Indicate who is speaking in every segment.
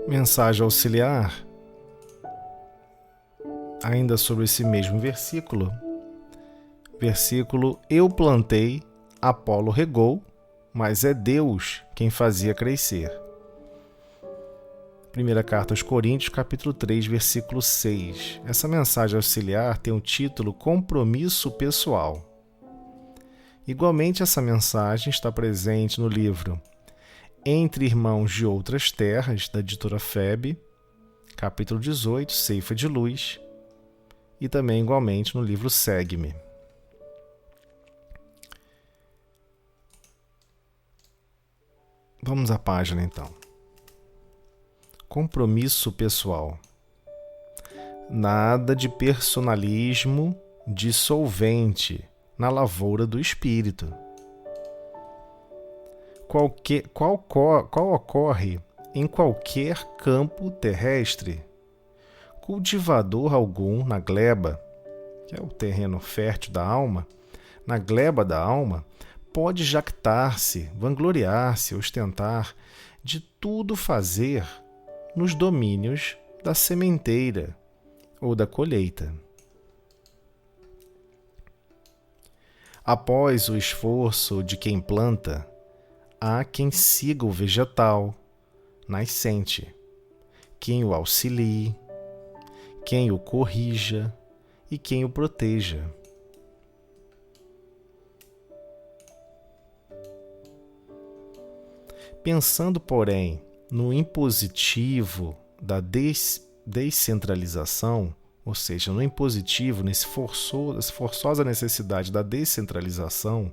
Speaker 1: Mensagem auxiliar, ainda sobre esse mesmo versículo. Versículo: Eu plantei, Apolo regou, mas é Deus quem fazia crescer. Primeira carta aos Coríntios, capítulo 3, versículo 6. Essa mensagem auxiliar tem o título Compromisso Pessoal. Igualmente, essa mensagem está presente no livro Entre Irmãos de Outras Terras, da editora FEB, capítulo 18, Ceifa de Luz, e também igualmente no livro Segue-me. Vamos à página então. Compromisso pessoal. Nada de personalismo dissolvente na lavoura do espírito. Qual ocorre em qualquer campo terrestre. Cultivador algum na gleba, que é o terreno fértil da alma, na gleba da alma, pode jactar-se, vangloriar-se, ostentar, de tudo fazer nos domínios da sementeira ou da colheita. Após o esforço de quem planta, há quem siga o vegetal nascente, quem o auxilie, quem o corrija e quem o proteja. Pensando, porém, no impositivo da descentralização, ou seja, no impositivo, nessa forçosa necessidade da descentralização,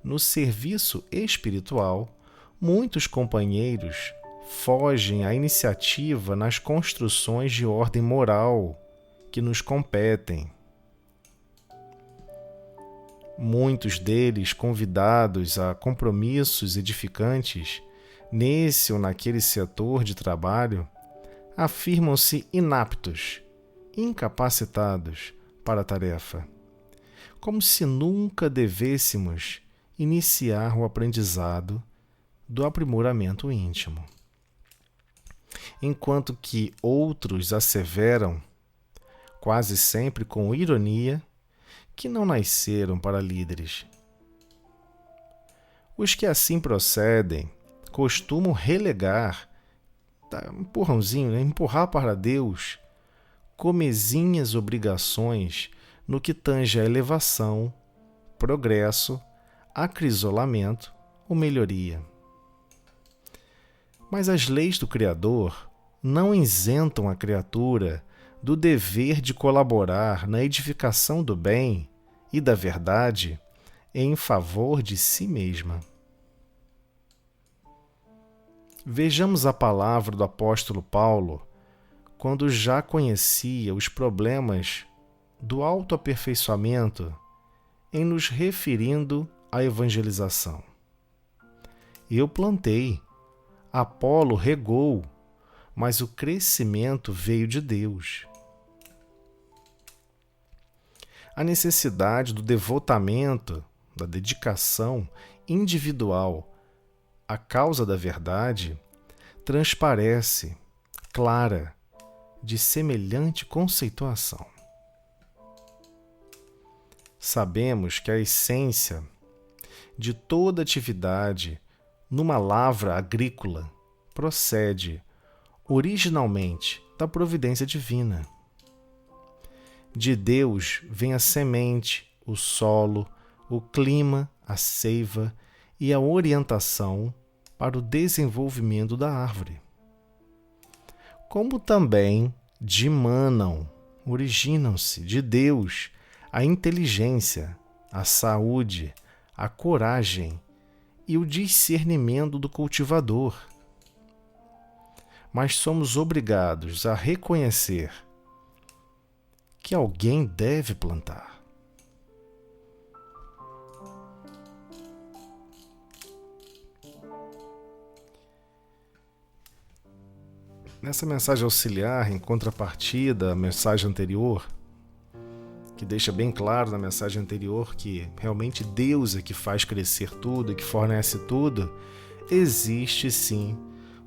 Speaker 1: no serviço espiritual, muitos companheiros fogem à iniciativa nas construções de ordem moral que nos competem. Muitos deles, convidados a compromissos edificantes nesse ou naquele setor de trabalho, afirmam-se inaptos, incapacitados para a tarefa, como se nunca devêssemos iniciar o aprendizado do aprimoramento íntimo. Enquanto que outros asseveram, quase sempre com ironia, que não nasceram para líderes. Os que assim procedem costumam relegar, empurrar para Deus comezinhas obrigações no que tange à elevação, progresso, acrisolamento ou melhoria. Mas as leis do Criador não isentam a criatura do dever de colaborar na edificação do bem e da verdade em favor de si mesma. Vejamos a palavra do apóstolo Paulo, quando já conhecia os problemas do autoaperfeiçoamento, em nos referindo à evangelização. Eu plantei, Apolo regou, mas o crescimento veio de Deus. A necessidade do devotamento, da dedicação individual à causa da verdade transparece, clara, de semelhante conceituação. Sabemos que a essência de toda atividade numa lavra agrícola procede originalmente da providência divina. De Deus vem a semente, o solo, o clima, a seiva e a orientação para o desenvolvimento da árvore. Como também originam-se de Deus a inteligência, a saúde, a coragem e o discernimento do cultivador. Mas somos obrigados a reconhecer que alguém deve plantar. Nessa mensagem auxiliar, em contrapartida à mensagem anterior, que deixa bem claro na mensagem anterior que realmente Deus é que faz crescer tudo e que fornece tudo, existe sim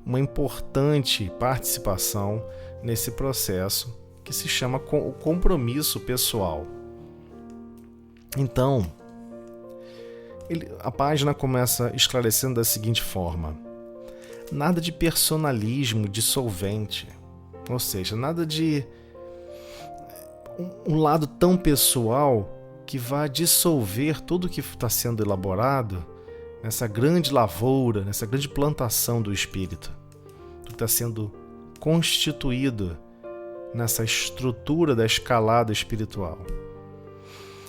Speaker 1: uma importante participação nesse processo que se chama o compromisso pessoal. Então, a página começa esclarecendo da seguinte forma: nada de personalismo dissolvente, ou seja, nada de um lado tão pessoal que vai dissolver tudo o que está sendo elaborado nessa grande lavoura, nessa grande plantação do espírito, tudo que está sendo constituído nessa estrutura da escalada espiritual.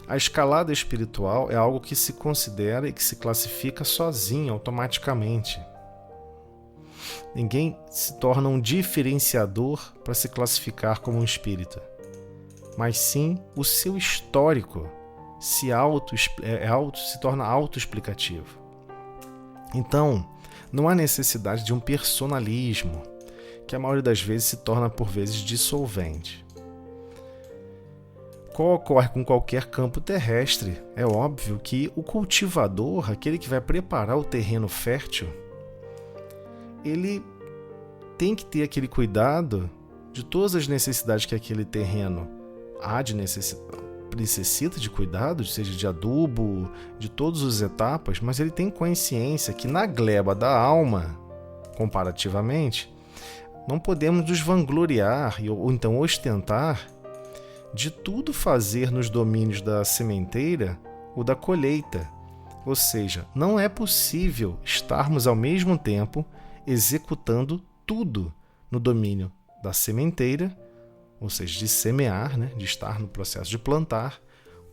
Speaker 1: A escalada espiritual é algo que se considera e que se classifica sozinho, automaticamente. Ninguém se torna um diferenciador para se classificar como um espírita, mas sim o seu histórico se torna autoexplicativo. Então, não há necessidade de um personalismo, que a maioria das vezes se torna por vezes dissolvente. Qual ocorre com qualquer campo terrestre? É óbvio que o cultivador, aquele que vai preparar o terreno fértil, ele tem que ter aquele cuidado de todas as necessidades que aquele terreno necessita de cuidado, seja de adubo, de todas as etapas, mas ele tem consciência que na gleba da alma, comparativamente, não podemos nos vangloriar ou então ostentar de tudo fazer nos domínios da sementeira ou da colheita. Ou seja, não é possível estarmos ao mesmo tempo executando tudo no domínio da sementeira, ou seja, de semear, de estar no processo de plantar,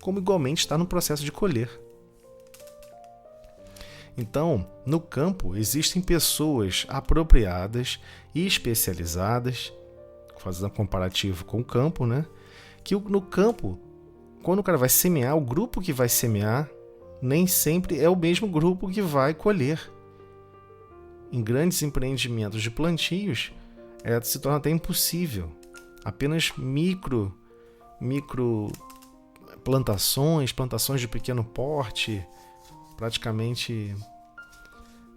Speaker 1: como igualmente estar no processo de colher. Então, no campo existem pessoas apropriadas e especializadas, fazendo um comparativo com o campo, que no campo, quando o cara vai semear, o grupo que vai semear nem sempre é o mesmo grupo que vai colher. Em grandes empreendimentos de plantios, se torna até impossível. Apenas micro plantações de pequeno porte, praticamente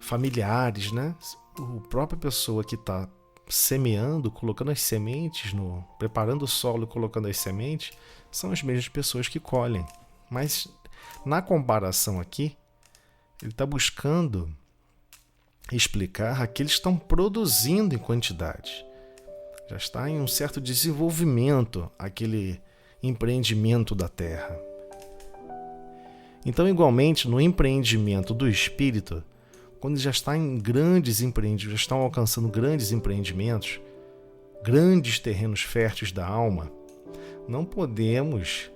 Speaker 1: familiares, A própria pessoa que está semeando, colocando as sementes, preparando o solo e colocando as sementes, são as mesmas pessoas que colhem. Mas na comparação aqui, ele está buscando explicar aqueles que estão produzindo em quantidade. Já está em um certo desenvolvimento aquele empreendimento da terra. Então, igualmente, no empreendimento do espírito, quando já está em grandes empreendimentos, já estão alcançando grandes empreendimentos, grandes terrenos férteis da alma, não podemos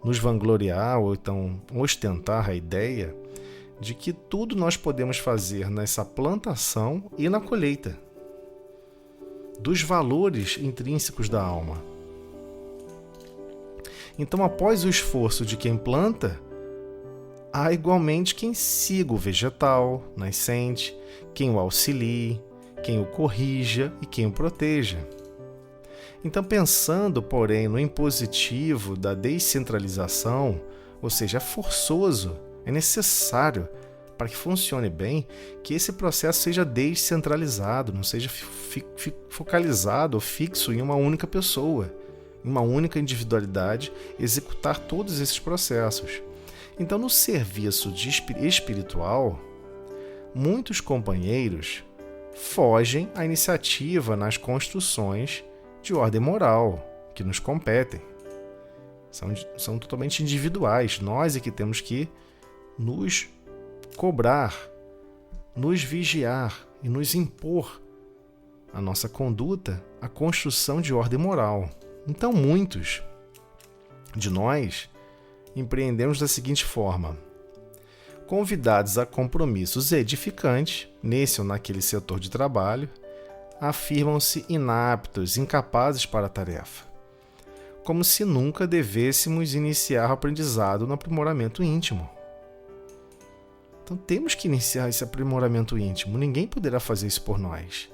Speaker 1: nos vangloriar ou então ostentar a ideia de que tudo nós podemos fazer nessa plantação e na colheita, dos valores intrínsecos da alma. Então, após o esforço de quem planta, há igualmente quem siga o vegetal nascente, quem o auxilie, quem o corrija e quem o proteja. Então, pensando, porém, no impositivo da descentralização, ou seja, é forçoso, é necessário para que funcione bem, que esse processo seja descentralizado, não seja focalizado ou fixo em uma única pessoa, em uma única individualidade, executar todos esses processos. Então, no serviço espiritual, muitos companheiros fogem à iniciativa nas construções de ordem moral que nos competem. São totalmente individuais. Nós é que temos que nos cobrar, nos vigiar e nos impor a nossa conduta, a construção de ordem moral. Então, muitos de nós empreendemos da seguinte forma: convidados a compromissos edificantes, nesse ou naquele setor de trabalho, afirmam-se inaptos, incapazes para a tarefa, como se nunca devêssemos iniciar o aprendizado no aprimoramento íntimo. Então temos que iniciar esse aprimoramento íntimo. Ninguém poderá fazer isso por nós.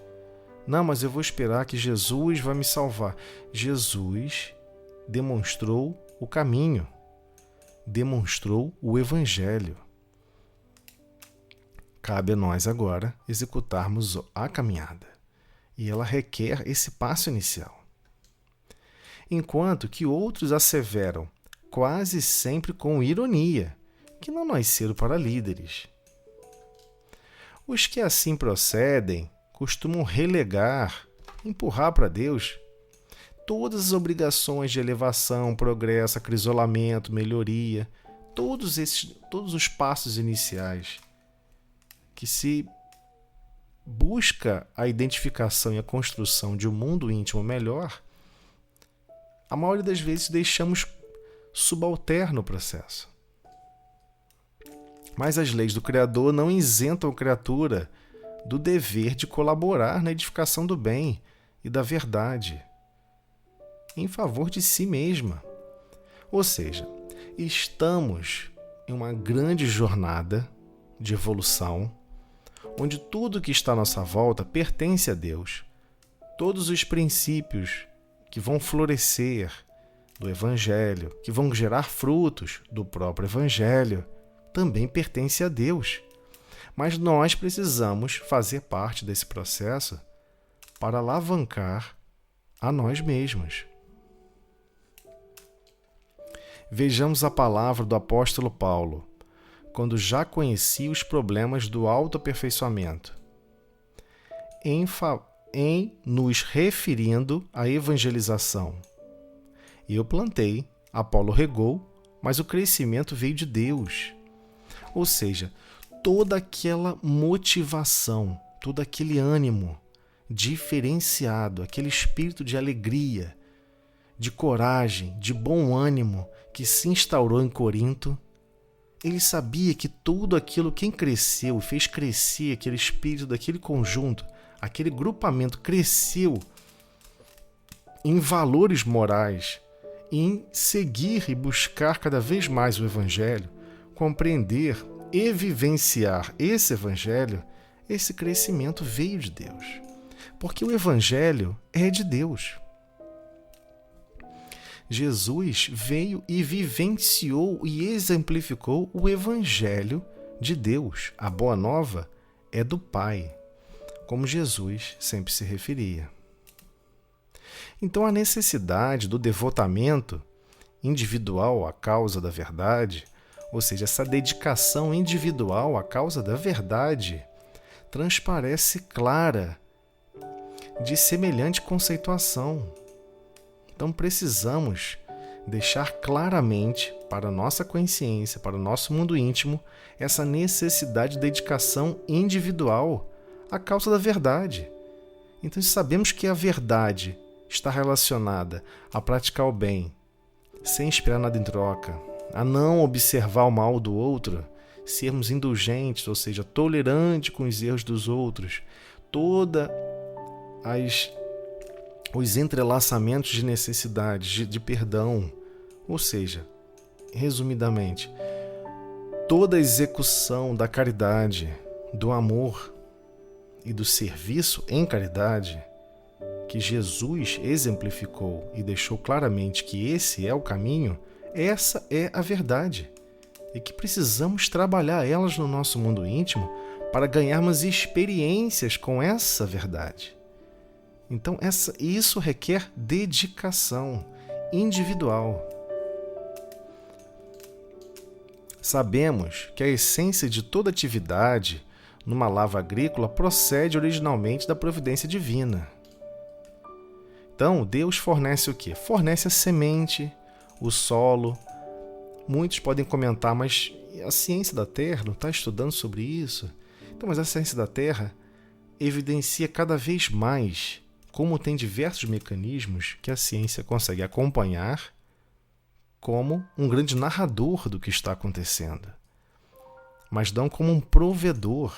Speaker 1: Não, mas eu vou esperar que Jesus vai me salvar. Jesus demonstrou o caminho, demonstrou o Evangelho. Cabe a nós agora executarmos a caminhada. e ela requer esse passo inicial. Enquanto que outros asseveram, quase sempre com ironia, que não nasceram para líderes. Os que assim procedem costumam relegar, empurrar para Deus todas as obrigações de elevação, progresso, acrisolamento, melhoria, todos os passos iniciais que se busca a identificação e a construção de um mundo íntimo melhor, a maioria das vezes deixamos subalterno o processo. Mas as leis do Criador não isentam a criatura do dever de colaborar na edificação do bem e da verdade, em favor de si mesma. Ou seja, estamos em uma grande jornada de evolução, onde tudo que está à nossa volta pertence a Deus. Todos os princípios que vão florescer do Evangelho, que vão gerar frutos do próprio Evangelho, também pertencem a Deus. Mas nós precisamos fazer parte desse processo para alavancar a nós mesmos. Vejamos a palavra do apóstolo Paulo, quando já conhecia os problemas do autoaperfeiçoamento, em nos referindo à evangelização. Eu plantei, Apolo regou, mas o crescimento veio de Deus. Ou seja, toda aquela motivação, todo aquele ânimo diferenciado, aquele espírito de alegria, de coragem, de bom ânimo que se instaurou em Corinto, ele sabia que tudo aquilo, quem cresceu, fez crescer aquele espírito daquele conjunto, aquele grupamento cresceu em valores morais, em seguir e buscar cada vez mais o Evangelho, compreender e vivenciar esse Evangelho, esse crescimento veio de Deus. Porque o Evangelho é de Deus. Jesus veio e vivenciou e exemplificou o Evangelho de Deus. A Boa Nova é do Pai, como Jesus sempre se referia. Então, a necessidade do devotamento individual à causa da verdade, ou seja, essa dedicação individual à causa da verdade, transparece clara de semelhante conceituação. Então precisamos deixar claramente para a nossa consciência, para o nosso mundo íntimo, essa necessidade de dedicação individual à causa da verdade. Então, se sabemos que a verdade está relacionada a praticar o bem, sem esperar nada em troca, a não observar o mal do outro, sermos indulgentes, ou seja, tolerantes com os erros dos outros, os entrelaçamentos de necessidades, de perdão, ou seja, resumidamente, toda a execução da caridade, do amor e do serviço em caridade, que Jesus exemplificou e deixou claramente que esse é o caminho, essa é a verdade, e que precisamos trabalhar elas no nosso mundo íntimo para ganharmos experiências com essa verdade. Então, isso requer dedicação individual. Sabemos que a essência de toda atividade numa lavra agrícola procede originalmente da providência divina. Então, Deus fornece o quê? Fornece a semente, o solo. Muitos podem comentar, mas a ciência da Terra não está estudando sobre isso? Então, mas a ciência da Terra evidencia cada vez mais como tem diversos mecanismos que a ciência consegue acompanhar como um grande narrador do que está acontecendo, mas não como um provedor,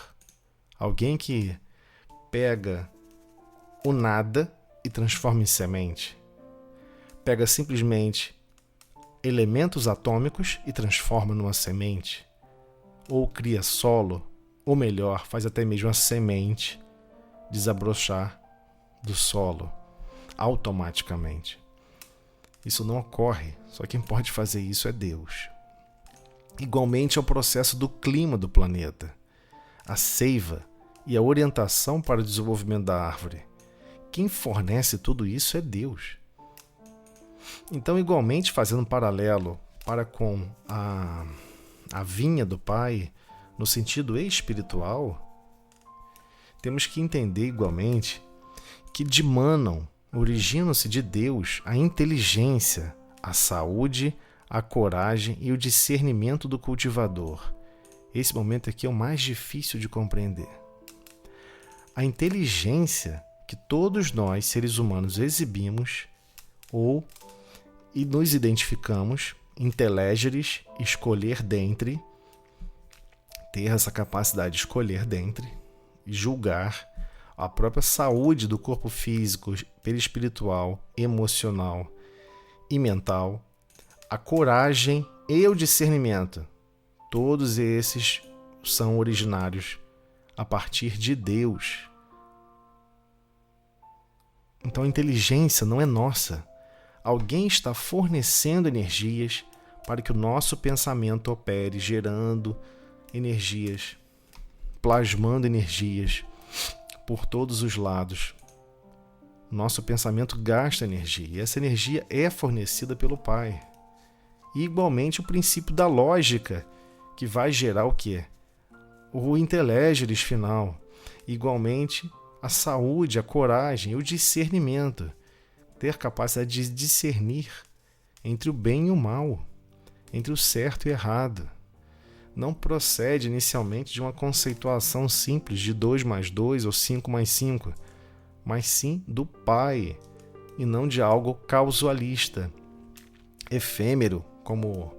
Speaker 1: alguém que pega o nada e transforma em semente, pega simplesmente elementos atômicos e transforma numa semente, ou cria solo, ou melhor, faz até mesmo a semente desabrochar do solo automaticamente. Isso não ocorre, só quem pode fazer isso é Deus. Igualmente é o processo do clima do planeta, a seiva e a orientação para o desenvolvimento da árvore. quem fornece tudo isso é Deus. Então, igualmente, fazendo um paralelo para com a vinha do Pai, no sentido espiritual, temos que entender igualmente que dimanam, originam-se de Deus a inteligência, a saúde, a coragem e o discernimento do cultivador. Esse momento aqui é o mais difícil de compreender. A inteligência que todos nós, seres humanos, exibimos e nos identificamos, intelegeres, escolher dentre, ter essa capacidade de escolher dentre e julgar a própria saúde do corpo físico, perispiritual, emocional e mental, a coragem e o discernimento. Todos esses são originários a partir de Deus. Então a inteligência não é nossa. Alguém está fornecendo energias para que o nosso pensamento opere, gerando energias, plasmando energias por todos os lados. Nosso pensamento gasta energia e essa energia é fornecida pelo Pai. E igualmente o princípio da lógica, que vai gerar o quê? O intelegeres final. Igualmente a saúde, a coragem e o discernimento. Ter capacidade de discernir entre o bem e o mal, entre o certo e o errado. Não procede inicialmente de uma conceituação simples de 2 mais 2 ou 5 mais 5, mas sim do Pai, e não de algo causalista, efêmero, como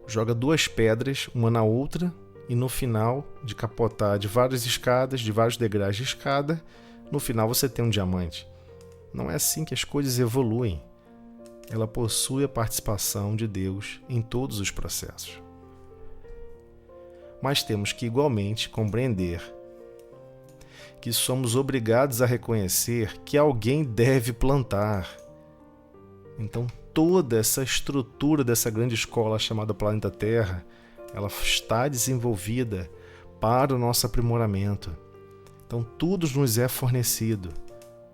Speaker 1: joga 2 pedras, uma na outra, e no final, de capotar de várias escadas, de vários degraus de escada, no final você tem um diamante. Não é assim que as coisas evoluem. Ela possui a participação de Deus em todos os processos. Mas temos que igualmente compreender que somos obrigados a reconhecer que alguém deve plantar. Então, toda essa estrutura dessa grande escola chamada Planeta Terra, ela está desenvolvida para o nosso aprimoramento. Então, tudo nos é fornecido.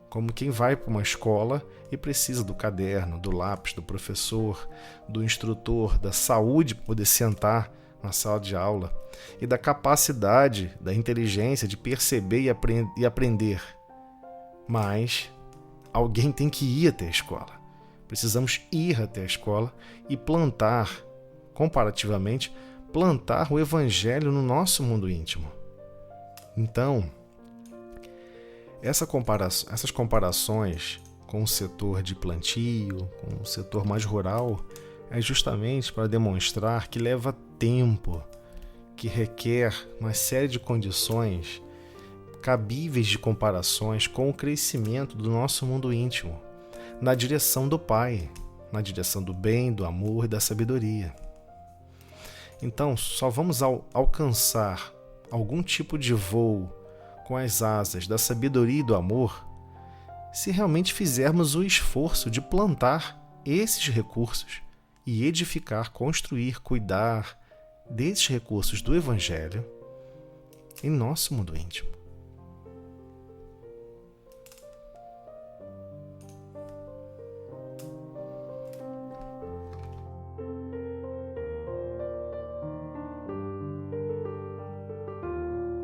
Speaker 1: Como quem vai para uma escola e precisa do caderno, do lápis, do professor, do instrutor, da saúde para poder sentar na sala de aula e da capacidade, da inteligência de perceber e aprender. Mas alguém tem que ir até a escola. Precisamos ir até a escola e plantar, comparativamente, plantar o Evangelho no nosso mundo íntimo. Então, essas comparações com o setor de plantio, com o setor mais rural, é justamente para demonstrar que leva tempo, que requer uma série de condições cabíveis de comparações com o crescimento do nosso mundo íntimo, na direção do Pai, na direção do bem, do amor e da sabedoria. Então, só vamos alcançar algum tipo de voo com as asas da sabedoria e do amor se realmente fizermos o esforço de plantar esses recursos e edificar, construir, cuidar desses recursos do Evangelho em nosso mundo íntimo.